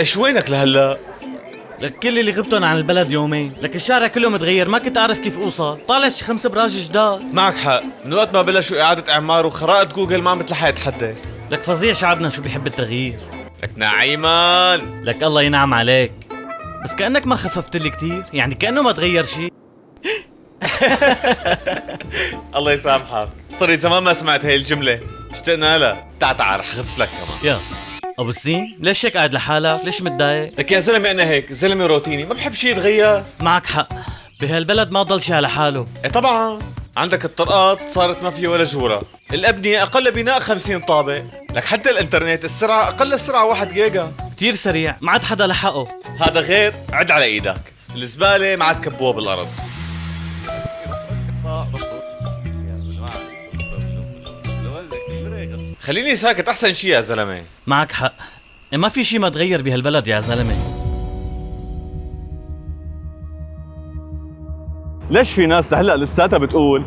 ايش وينك لهلا؟ لك كل اللي غبتن عن البلد يومين، لك الشارع كله متغير، ما كنت اعرف كيف اوصل. طالع شي 5 براج جداد. معك حق، من وقت ما بلشوا اعادة اعمار وخرائط جوجل ما عم بتلحق تحدث. لك فظيع شعبنا شو بيحب التغيير. لك نعيمان، لك الله ينعم عليك، بس كأنك ما خففت لي كتير، يعني كأنه ما تغير شي. الله يسامحك، صار لي زمان ما سمعت هاي الجملة، اشتقنا لها. تعال رح خف لك كمان. يا ابو السين، ليش هيك قاعد لحالك؟ ليش متضايق؟ لك يا زلمة انا هيك زلمة روتيني، ما بحب شي يتغير. معك حق، بهالبلد ما ضل شي على حاله. ايه طبعا، عندك الطرقات صارت ما فيها ولا جورة، الأبنية أقل بناء 50 طابق، لك حتى الإنترنت السرعة أقل السرعة 1 جيجا. كتير سريع، ما عاد حدا لحقه. هذا غير، عد على إيدك الزبالة ما عاد كبوها بالأرض. خليني ساكت أحسن شي يا زلمة. معك حق، ما في شي ما تغير بهالبلد يا زلمة. ليش في ناس هلا لساتها بتقول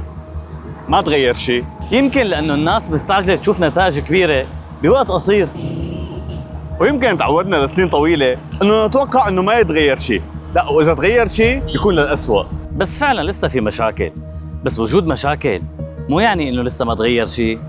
ما تغير شي؟ يمكن لأنه الناس مستعجلة تشوف نتائج كبيرة بوقت قصير، ويمكن تعودنا لسنين طويلة إنه نتوقع إنه ما يتغير شي، لا وإذا تغير شي يكون للأسوأ. بس فعلا لسه في مشاكل، بس وجود مشاكل مو يعني إنه لسه ما تغير شي.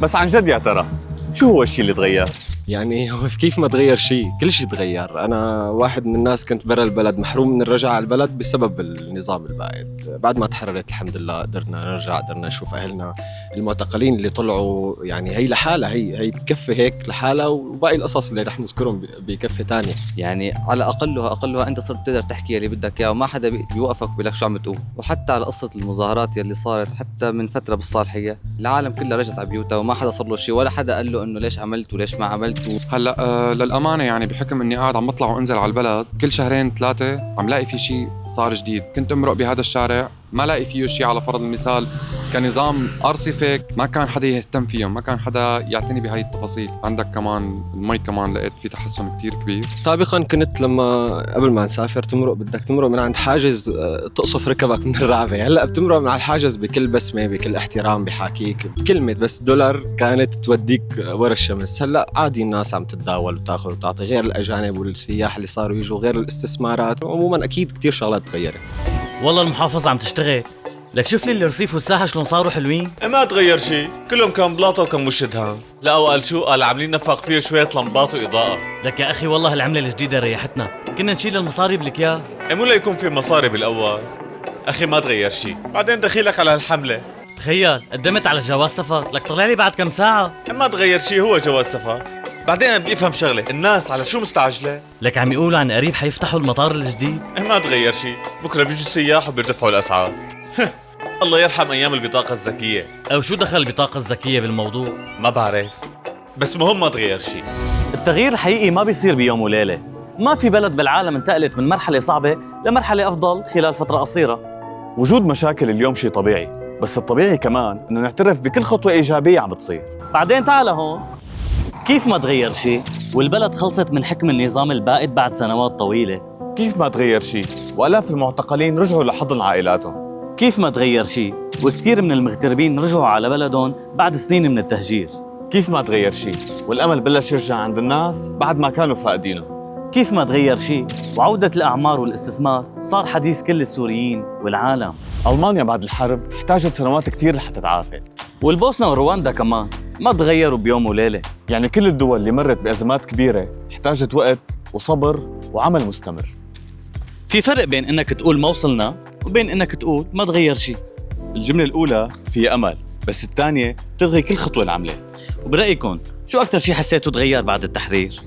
بس عن جد يا ترى شو هو الشي اللي تغير؟ يعني هو كيف ما تغير شيء؟ كل شيء تغير. أنا واحد من الناس كنت برا البلد محروم من الرجعة على البلد بسبب النظام البائد. بعد ما تحررت الحمد لله قدرنا نرجع، قدرنا نشوف أهلنا. المعتقلين اللي طلعوا يعني هي لحالها، هي بكفي هيك لحالها، وباقي القصص اللي رح نذكرهم بكفي تانية. يعني على أقلها أنت صرت تقدر تحكي اللي بدك إياه وما حدا بيوقفك بيقول لك شو عم تقول. وحتى على قصة المظاهرات يلي صارت حتى من فترة بالصالحية، العالم كله رجعت على بيوتها وما حدا صار له شيء، ولا حدا قال له إنه ليش عملت وليش ما عملت. هلا للأمانة يعني بحكم إني قاعد عم بطلع وأنزل على البلد كل 2-3 عم لاقي في شيء صار جديد. كنت أمرق بهذا الشارع ما لاقي فيه شيء، على فرض المثال كنظام أرصفة ما كان حدا يهتم فيهم، ما كان حدا يعتني بهاي التفاصيل. عندك كمان المي كمان لقيت في تحسن كتير كبير. سابقا كنت لما قبل ما نسافر بدك تمرق من عند حاجز تقصف ركبك من الرعبة. هلا بتمرق من على الحاجز بكل بسمة، بكل احترام، بحاكيك بكلمة بس دولار كانت توديك ورا الشمس. هلا عادي الناس عم تتداول وتاخذ وتعطي، غير الأجانب والسياح اللي صاروا يجوا، غير الاستثمارات. عموما أكيد كتير شغلات تغيرت. والله المحافظة عم تشتغل، لك شوف لي الرصيف والساحة شلون صاروا حلوين. ما تغير شي، كلهم كان بلاطة وكان مش دهان. لا وقال شو؟ قال عاملين نفق فيه شوية لمبات وإضاءة. لك يا أخي والله العملة الجديدة ريحتنا، كنا نشيل المصاري بالأكياس. مو ليكون في مصاري بالأول. أخي ما تغير شي، بعدين دخيلك على الحملة. تخيل قدمت على جواز سفر، لك طلع لي بعد كم ساعة. ما تغير شي، هو جواز سفر. بعدين أنا بدي أفهم شغلة، الناس على شو مستعجلة؟ لك عم يقولوا عن قريب حيفتحوا المطار الجديد. ما تغير شي، بكرة بيجوا السياح وبيرتفعوا الأسعار. الله يرحم أيام البطاقة الذكية. أو شو دخل البطاقة الذكية بالموضوع؟ ما بعرف، بس مهم ما تغير شي. التغيير الحقيقي ما بيصير بيوم وليلة. ما في بلد بالعالم انتقلت من مرحلة صعبة لمرحلة أفضل خلال فترة قصيرة. وجود مشاكل اليوم شي طبيعي، بس الطبيعي كمان إنه نعترف بكل خطوة إيجابية عم بتصير. بعدين تعال هون، كيف ما تغير شيء والبلد خلصت من حكم النظام البائد بعد سنوات طويلة؟ كيف ما تغير شي وآلاف المعتقلين رجعوا لحضن عائلاتهم؟ كيف ما تغير شيء وكثير من المغتربين رجعوا على بلدهم بعد سنين من التهجير؟ كيف ما تغير شي والأمل بلش يرجع عند الناس بعد ما كانوا فاقدينه؟ كيف ما تغير شيء وعودة الأعمار والاستثمار صار حديث كل السوريين والعالم؟ ألمانيا بعد الحرب احتاجت سنوات كتير لحتى تعافت، والبوسنة ورواندا كمان ما تغيروا بيوم وليلة. يعني كل الدول اللي مرت بأزمات كبيرة احتاجت وقت وصبر وعمل مستمر. في فرق بين إنك تقول ما وصلنا وبين إنك تقول ما تغير شيء. الجملة الأولى فيها أمل، بس الثانية تلغي كل خطوة اللي عملت. وبرأيكم شو أكتر شيء حسيتوا تغير بعد التحرير؟